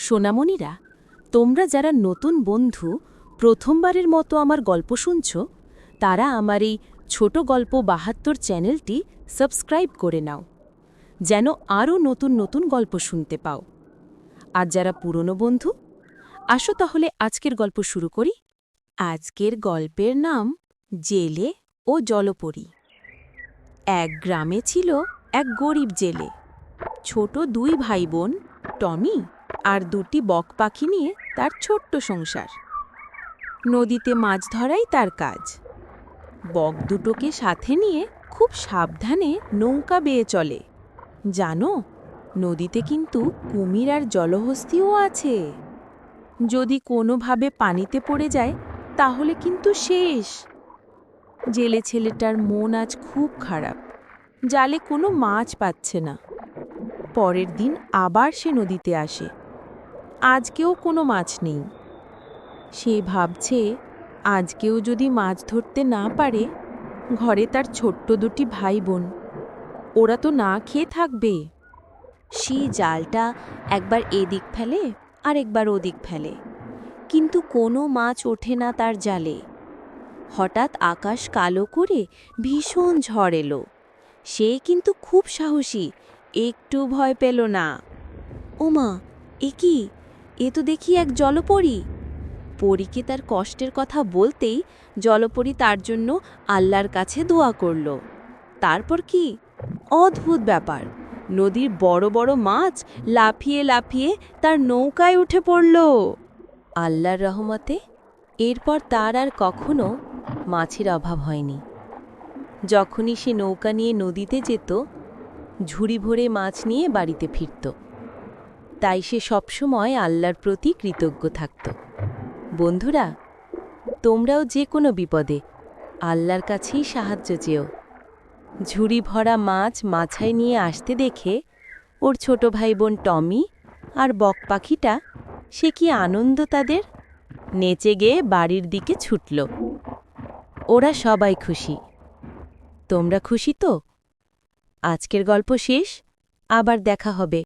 সোনামণিরা, তোমরা যারা নতুন বন্ধু প্রথমবারের মতো আমার গল্প শুনছ, তারা আমার এই ছোট গল্প ৭২ চ্যানেলটি সাবস্ক্রাইব করে নাও, যেন আরও নতুন নতুন গল্প শুনতে পাও। আর যারা পুরনো বন্ধু, আসো তাহলে আজকের গল্প শুরু করি। আজকের গল্পের নাম জেলে ও জলপরী। এক গ্রামে ছিল এক গরিব জেলে। ছোট দুই ভাই বোন, টমি আর দুটি বক পাখি নিয়ে তার ছোট্ট সংসার। নদীতে মাছ ধরাই তার কাজ। বক দুটোকে সাথে নিয়ে খুব সাবধানে নৌকা বেয়ে চলে। জানো, নদীতে কিন্তু কুমির আর জলহস্তিও আছে। যদি কোনোভাবে পানিতে পড়ে যায় তাহলে কিন্তু শেষ। জেলে ছেলেটার মন আজ খুব খারাপ। জালে কোনো মাছ পাচ্ছে না। পরের দিন আবার সে নদীতে আসে। আজকেও কোনো মাছ নেই। সে ভাবছে, আজকেও যদি মাছ ধরতে না পারে, ঘরে তার ছোট্ট দুটি ভাই বোন, ওরা তো না খেয়ে থাকবে। সে জালটা একবার এদিক ফেলে আর একবার ওদিক ফেলে, কিন্তু কোনো মাছ ওঠে না তার জালে। হঠাৎ আকাশ কালো করে ভীষণ ঝড় এলো। সে কিন্তু খুব সাহসী, একটু ভয় পেল না। ওমা, এ কি? এ তো দেখি এক জলপরী। পরীকে তার কষ্টের কথা বলতেই জলপরী তার জন্য আল্লাহর কাছে দোয়া করল। তারপর কি অদ্ভুত ব্যাপার! নদীর বড় বড় মাছ লাফিয়ে লাফিয়ে তার নৌকায় উঠে পড়ল। আল্লাহর রহমতে এরপর তার আর কখনো মাছের অভাব হয়নি। যখনই সে নৌকা নিয়ে নদীতে যেত, ঝুড়ি ভরে মাছ নিয়ে বাড়িতে ফিরত। তাই সে সবসময় আল্লাহর প্রতি কৃতজ্ঞ থাকত। বন্ধুরা, তোমরাও যে কোনো বিপদে আল্লাহর কাছেই সাহায্য চেও। ঝুড়ি ভরা মাছ মাছায় নিয়ে আসতে দেখে ওর ছোট ভাই বোন টমি আর বক পাখিটা, সে কি আনন্দ তাদের! নেচে গেয়ে বাড়ির দিকে ছুটল। ওরা সবাই খুশি। তোমরা খুশি তো? আজকের গল্প শেষ। আবার দেখা হবে